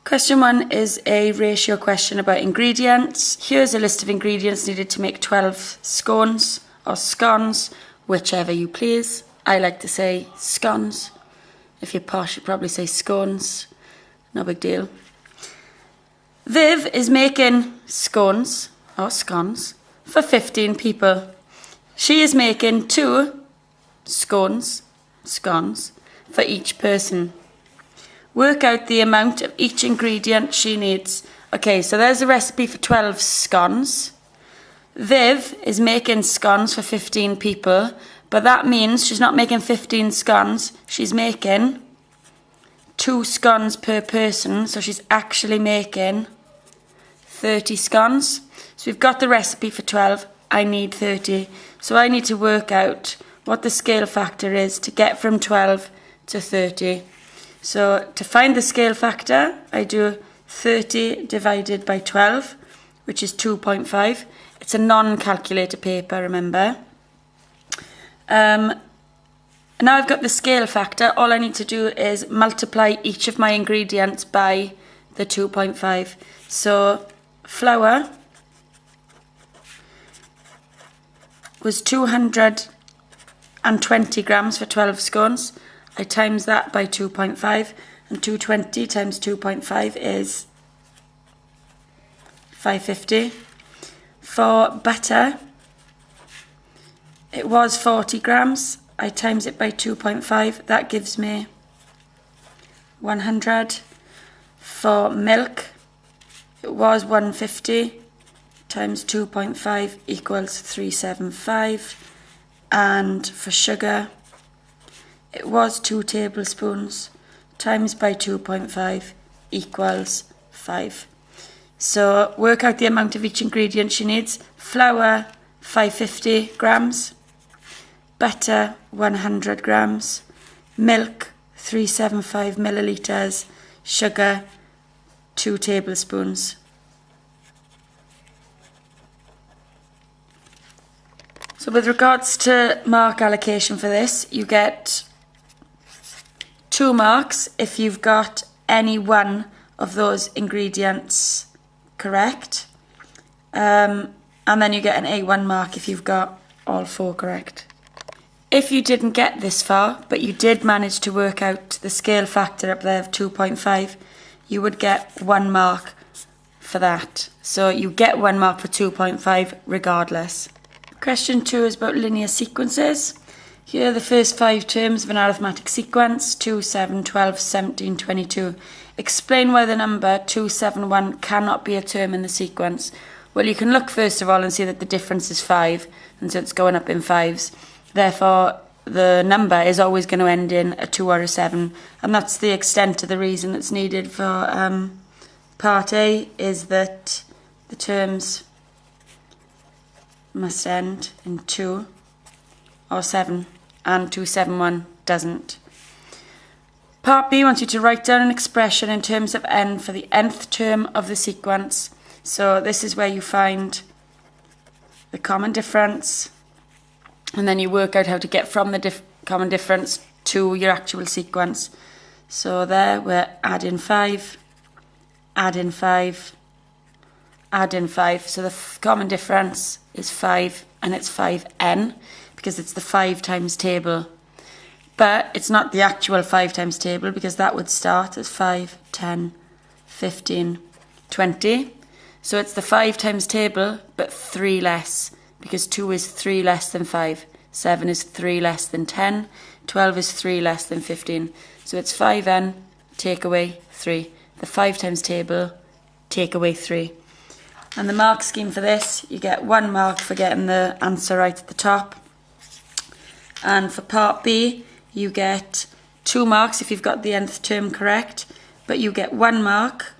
Question 1 is a ratio question about ingredients. Here's a list of ingredients needed to make 12 scones or scones, whichever you please. I like to say scones. If you're posh, you'd probably say scones. No big deal. Viv is making scones or scones for 15 people. She is making 2 scones for each person. Work out the amount of each ingredient she needs. Okay, so there's a recipe for 12 scones. Viv is making scones for 15 people, but that means she's not making 15 scones. She's making 2 scones per person, so she's actually making 30 scones. So we've got the recipe for 12. I need 30. So I need to work out what the scale factor is to get from 12 to 30. So to find the scale factor, I do 30 divided by 12, which is 2.5. It's a non-calculator paper, remember. Now I've got the scale factor. All I need to do is multiply each of my ingredients by the 2.5. So flour was 220 grams for 12 scones. I times that by 2.5, and 220 times 2.5 is 550. For butter, it was 40 grams. I times it by 2.5, that gives me 100. For milk, it was 150 times 2.5 equals 375. And for sugar, it was 2 tablespoons times by 2.5 equals 5. So work out the amount of each ingredient she needs. Flour, 550 grams. Butter, 100 grams. Milk, 375 millilitres. Sugar, 2 tablespoons. So with regards to mark allocation for this, you get 2 marks if you've got any one of those ingredients correct. And then you get an A1 mark if you've got all 4 correct. If you didn't get this far, but you did manage to work out the scale factor up there of 2.5, you would get 1 mark for that. So you get 1 mark for 2.5 regardless. Question 2 is about linear sequences. Here are the first 5 terms of an arithmetic sequence: 2, 7, 12, 17, 22. Explain why the number 271 cannot be a term in the sequence. Well, you can look first of all and see that the difference is 5, and so it's going up in 5s. Therefore, the number is always going to end in a 2 or a 7, and that's the extent of the reason that's needed for part A, is that the terms must end in 2 or 7, and 271 doesn't. Part B wants you to write down an expression in terms of n for the nth term of the sequence. So this is where you find the common difference, and then you work out how to get from the common difference to your actual sequence. So there we're adding 5, adding 5, adding 5. So the common difference is 5, and it's 5n because it's the 5 times table. But it's not the actual 5 times table, because that would start as 5, 10, 15, 20. So it's the 5 times table, but 3 less, because 2 is 3 less than 5, 7 is 3 less than 10, 12 is 3 less than 15. So it's 5n, take away 3. The 5 times table, take away 3. And the mark scheme for this, you get 1 mark for getting the answer right at the top. And for part B, you get 2 marks if you've got the nth term correct, but you get 1 mark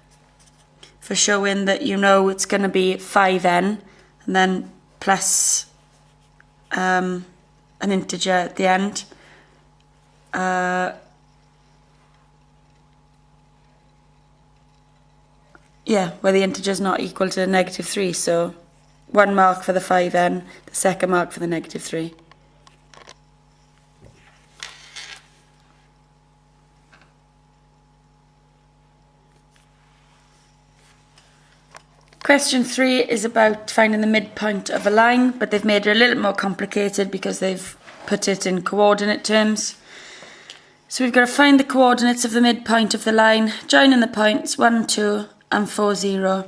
for showing that you know it's going to be 5n, and then plus an integer at the end. Where the integer is not equal to -3, so 1 mark for the 5n, the second mark for the -3. Question 3 is about finding the midpoint of a line, but they've made it a little more complicated because they've put it in coordinate terms. So we've got to find the coordinates of the midpoint of the line, joining the points 1, 2 and 4, 0.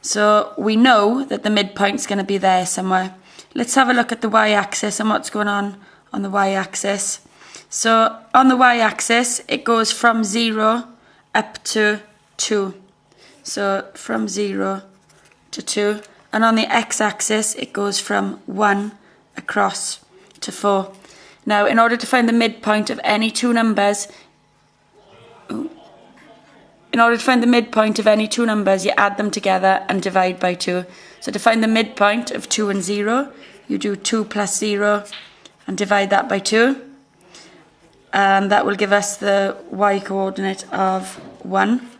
So we know that the midpoint's going to be there somewhere. Let's have a look at the y-axis and what's going on the y-axis. So on the y-axis, it goes from 0 up to 2. So from 0 to 2. And on the x-axis, it goes from 1 across to 4. Now, in order to find the midpoint of any two numbers, you add them together and divide by 2. So to find the midpoint of 2 and 0, you do 2 plus 0 and divide that by 2. And that will give us the y-coordinate of 1.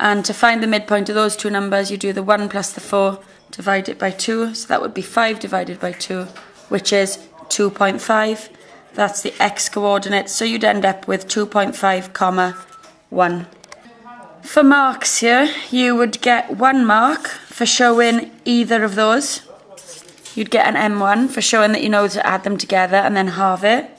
And to find the midpoint of those two numbers, you do the 1 plus the 4, divide it by 2. So that would be 5 divided by 2, which is 2.5. That's the x-coordinate. So you'd end up with 2.5 comma 1. For marks here, you would get 1 mark for showing either of those. You'd get an M1 for showing that you know to add them together and then halve it.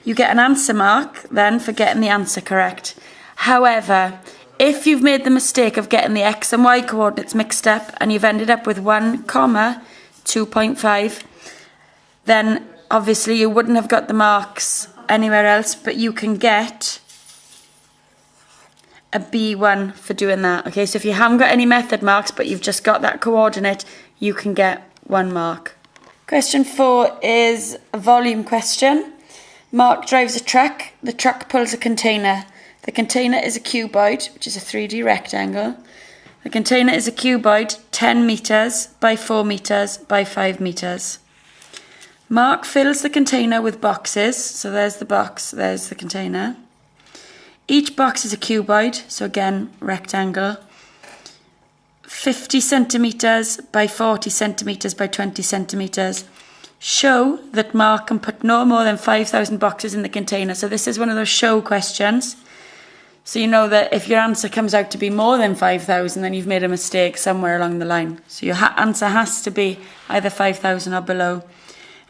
You get an answer mark then for getting the answer correct. However, if you've made the mistake of getting the x and y coordinates mixed up and you've ended up with 1 comma 2.5, then obviously you wouldn't have got the marks anywhere else, but you can get a B1 for doing that. Okay, so if you haven't got any method marks, but you've just got that coordinate, you can get 1 mark. Question 4 is a volume question. Mark drives a truck. The truck pulls a container. The container is a cuboid, which is a 3D rectangle. The container is a cuboid 10 metres by 4 metres by 5 metres. Mark fills the container with boxes. So there's the box, there's the container. Each box is a cuboid, so again, rectangle. 50 centimetres by 40 centimetres by 20 centimetres. Show that Mark can put no more than 5,000 boxes in the container. So this is one of those show questions. So you know that if your answer comes out to be more than 5,000, then you've made a mistake somewhere along the line. So your answer has to be either 5,000 or below.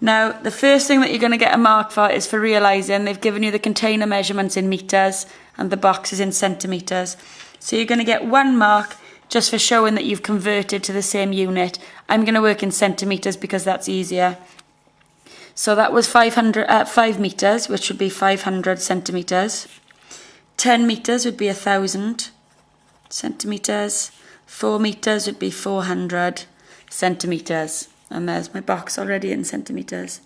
Now, the first thing that you're going to get a mark for is for realising they've given you the container measurements in metres and the boxes in centimetres. So you're going to get 1 mark just for showing that you've converted to the same unit. I'm going to work in centimetres because that's easier. So that was 5 metres, which would be 500 centimetres. 10 metres would be 1,000 centimetres. 4 metres would be 400 centimetres. And there's my box already in centimetres.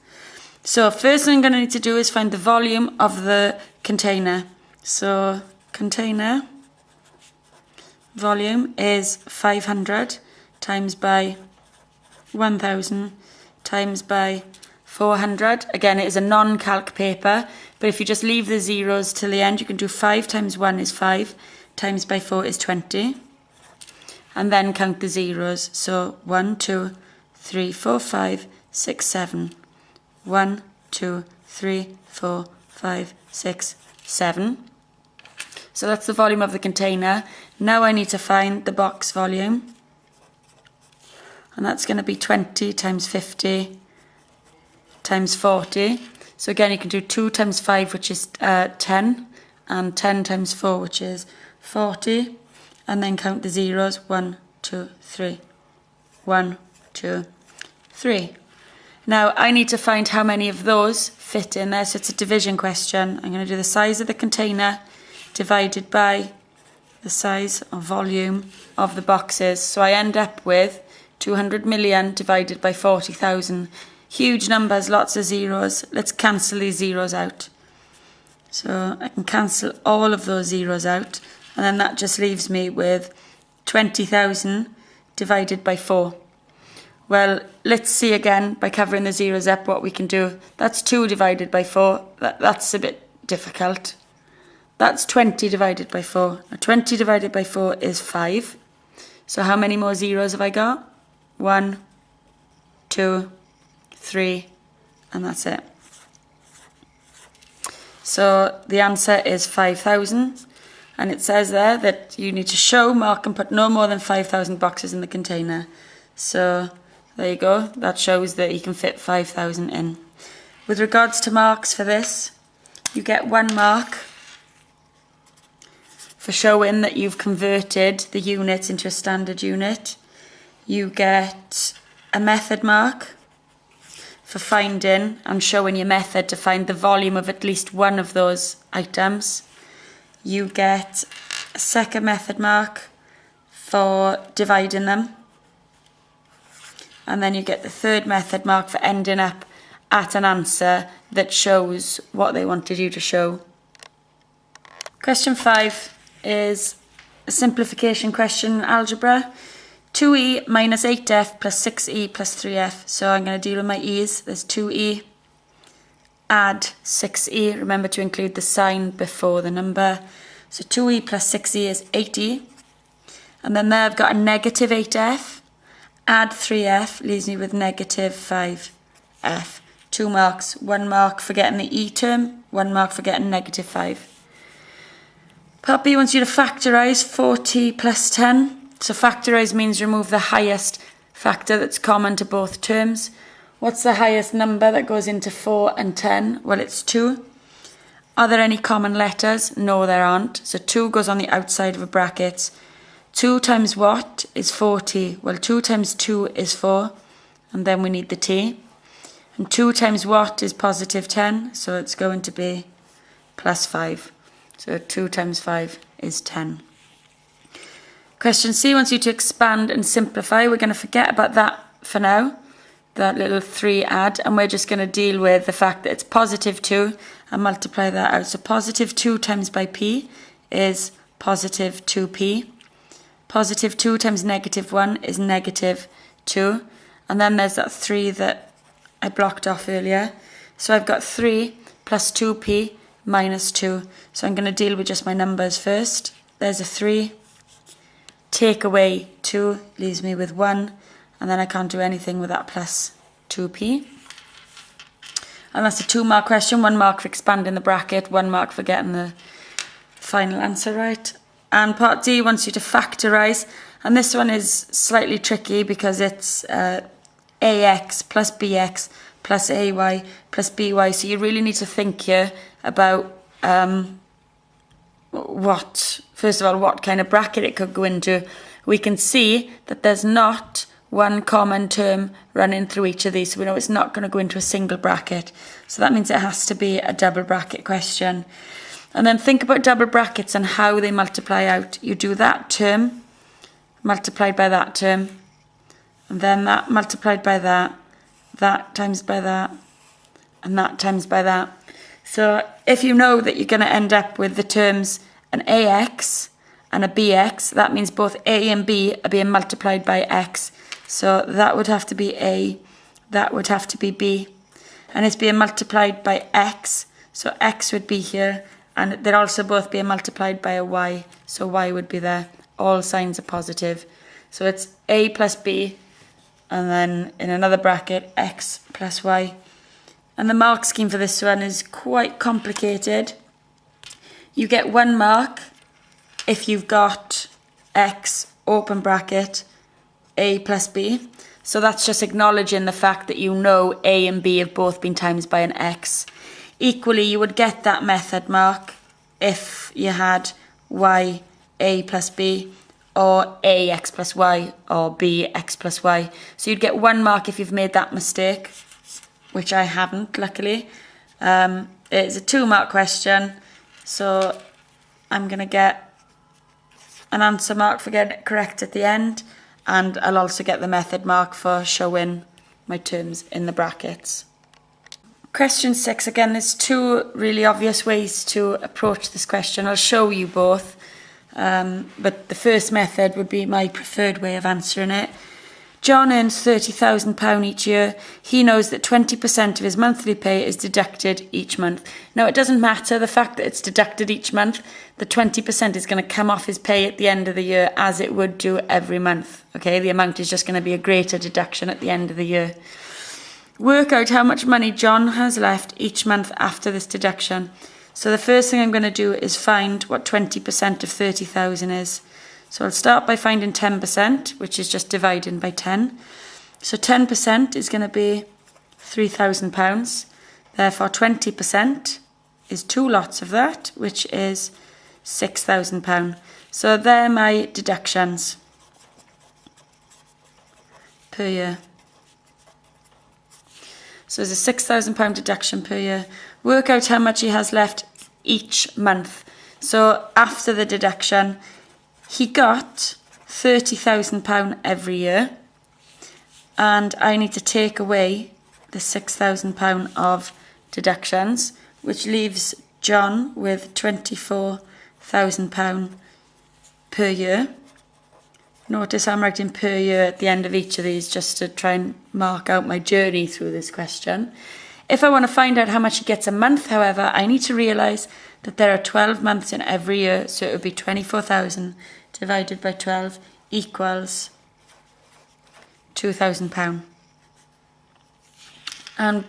So first thing I'm going to need to do is find the volume of the container. So container volume is 500 times by 1,000 times by 400. Again, it is a non-calc paper, but if you just leave the zeros till the end, you can do 5 times 1 is 5, times by 4 is 20. And then count the zeros. So 1, 2, 3, 4, 5, 6, 7. 1, 2, 3, 4, 5, 6, 7. So that's the volume of the container. Now I need to find the box volume. And that's going to be 20 times 50 times 40. So again, you can do 2 times 5, which is 10. And 10 times 4, which is 40. And then count the zeros. 1, 2, 3. 1, 2, 3. Now I need to find how many of those fit in there. So it's a division question. I'm going to do the size of the container divided by the size or volume of the boxes. So I end up with 200 million divided by 40,000. Huge numbers, lots of zeros. Let's cancel these zeros out. So I can cancel all of those zeros out. And then that just leaves me with 20,000 divided by 4. Well, let's see again, by covering the zeros up, what we can do. That's 2 divided by 4. That's a bit difficult. That's 20 divided by 4. Now 20 divided by 4 is 5. So how many more zeros have I got? 1, 2, 3, and that's it. So the answer is 5,000. And it says there that you need to show, mark and put no more than 5,000 boxes in the container. So there you go. That shows that you can fit 5,000 in. With regards to marks for this, you get 1 mark for showing that you've converted the units into a standard unit. You get a method mark for finding and showing your method to find the volume of at least one of those items. You get a second method mark for dividing them. And then you get the third method mark for ending up at an answer that shows what they wanted you to show. Question 5 is a simplification question in algebra. 2e minus 8f plus 6e plus 3f. So I'm going to deal with my e's. There's 2e, add 6e. Remember to include the sign before the number. So 2e plus 6e is 8e. And then there I've got a negative 8f. Add 3f leaves me with negative 5f. 2 marks. 1 mark for getting the e term. 1 mark for getting negative 5. Part B wants you to factorise 40 plus 10. So factorise means remove the highest factor that's common to both terms. What's the highest number that goes into 4 and 10? Well, it's 2. Are there any common letters? No, there aren't. So 2 goes on the outside of a bracket. 2 times what is 40? Well, 2 times 2 is 4. And then we need the t. And 2 times what is positive 10? So it's going to be plus 5. So 2 times 5 is 10. Question C wants you to expand and simplify. We're going to forget about that for now, that little 3 add, and we're just going to deal with the fact that it's positive 2 and multiply that out. So positive 2 times by p is positive 2p. Positive 2 times negative 1 is negative 2. And then there's that 3 that I blocked off earlier. So I've got 3 plus 2p minus 2. So I'm going to deal with just my numbers first. There's a 3. Take away 2 leaves me with 1. And then I can't do anything with that plus 2p. And that's a 2 mark question. 1 mark for expanding the bracket. 1 mark for getting the final answer right. And part D wants you to factorise. And this one is slightly tricky because it's ax plus bx plus ay plus by. So you really need to think here about first of all, what kind of bracket it could go into. We can see that there's not one common term running through each of these. So we know it's not going to go into a single bracket. So that means it has to be a double bracket question. And then think about double brackets and how they multiply out. You do that term multiplied by that term, and then that multiplied by that times by that, and that times by that. So if you know that you're going to end up with the terms an ax and a bx, that means both a and b are being multiplied by x. So that would have to be a, that would have to be b. And it's being multiplied by x, so x would be here, and they're also both being multiplied by a y, so y would be there. All signs are positive. So it's a plus b, and then in another bracket, x plus y. And the mark scheme for this one is quite complicated. You get 1 mark if you've got x, open bracket, a plus b. So that's just acknowledging the fact that you know a and b have both been times by an x. Equally, you would get that method mark if you had y, a plus b, or ax plus y, or bx plus y. So you'd get 1 mark if you've made that mistake, which I haven't, luckily. It's a 2 mark question, so I'm going to get an answer mark for getting it correct at the end, and I'll also get the method mark for showing my terms in the brackets. Question 6, again, there's 2 really obvious ways to approach this question. I'll show you both, but the first method would be my preferred way of answering it. John earns £30,000 each year. He knows that 20% of his monthly pay is deducted each month. Now, it doesn't matter the fact that it's deducted each month. The 20% is going to come off his pay at the end of the year as it would do every month. Okay, the amount is just going to be a greater deduction at the end of the year. Work out how much money John has left each month after this deduction. So the first thing I'm going to do is find what 20% of 30,000 is. So I'll start by finding 10%, which is just dividing by 10. So 10% is going to be £3,000. Therefore 20% is 2 lots of that, which is £6,000. So they're my deductions per year. So there's a £6,000 deduction per year. Work out how much he has left each month. So after the deduction, he got £30,000 every year, and I need to take away the £6,000 of deductions, which leaves John with £24,000 per year. Notice I'm writing per year at the end of each of these just to try and mark out my journey through this question. If I want to find out how much he gets a month, however, I need to realise that there are 12 months in every year, so it would be 24,000 divided by 12 equals £2,000. And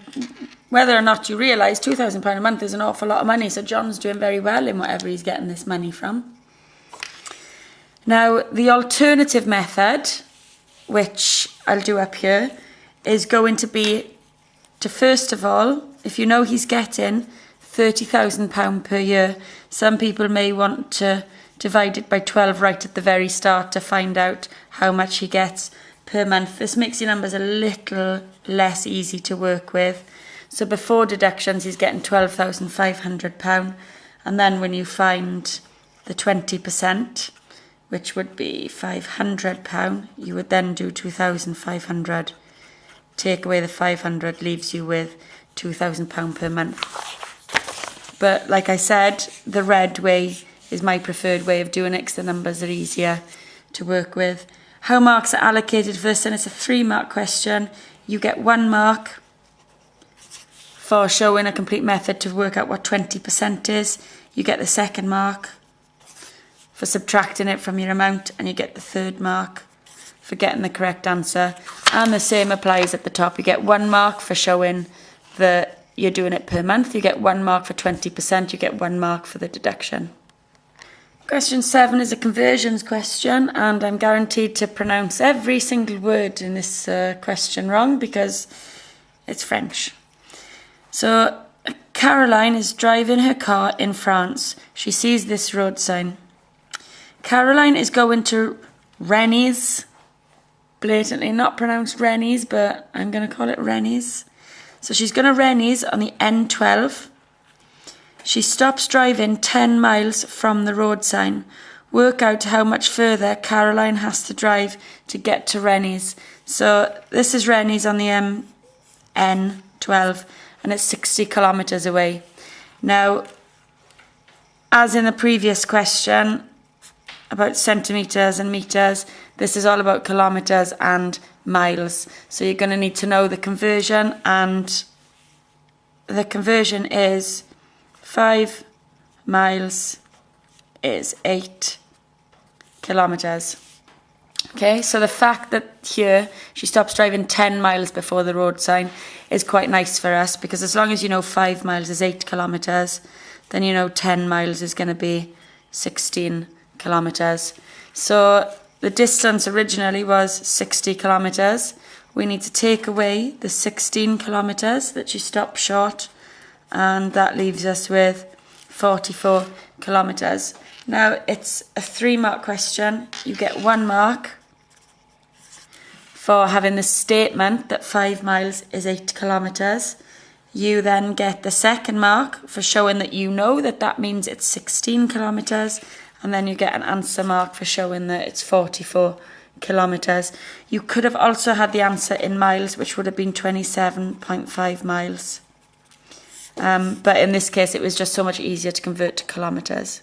whether or not you realise £2,000 a month is an awful lot of money, so John's doing very well in whatever he's getting this money from. Now, the alternative method, which I'll do up here, is going to be to, first of all, if you know he's getting £30,000 per year, some people may want to divide it by 12 right at the very start to find out how much he gets per month. This makes your numbers a little less easy to work with. So before deductions, he's getting £12,500. And then when you find the 20%, which would be £500, you would then do 2,500. Take away the 500, leaves you with £2,000 per month. But like I said, the red way is my preferred way of doing it because the numbers are easier to work with. How marks are allocated for this, and it's a 3-mark question. You get 1 mark for showing a complete method to work out what 20% is. You get the 2nd mark for subtracting it from your amount, and you get the 3rd mark for getting the correct answer. And the same applies at the top. You get 1 mark for showing that you're doing it per month. You get 1 mark for 20%. You get 1 mark for the deduction. Question 7 is a conversions question, and I'm guaranteed to pronounce every single word in this question wrong because it's French. So Caroline is driving her car in France. She sees this road sign. Caroline is going to Rennie's. Blatantly not pronounced Rennie's, but I'm going to call it Rennie's. So she's going to Rennie's on the N12. She stops driving 10 miles from the road sign. Work out how much further Caroline has to drive to get to Rennie's. So this is Rennie's on the N12, and it's 60 kilometres away. Now, as in the previous question about centimetres and metres, this is all about kilometres and miles. So you're going to need to know the conversion, and the conversion is 5 miles is 8 kilometres. Okay, so the fact that here she stops driving 10 miles before the road sign is quite nice for us, because as long as you know 5 miles is 8 kilometres, then you know 10 miles is going to be 16 kilometres. So the distance originally was 60 kilometres. We need to take away the 16 kilometres that she stopped short, and that leaves us with 44 kilometres. Now, it's a 3-mark question. You get 1 mark for having the statement that 5 miles is 8 kilometres. You then get the 2nd mark for showing that you know that that means it's 16 kilometres. And then you get an answer mark for showing that it's 44 kilometres. You could have also had the answer in miles, which would have been 27.5 miles. But in this case, it was just so much easier to convert to kilometres.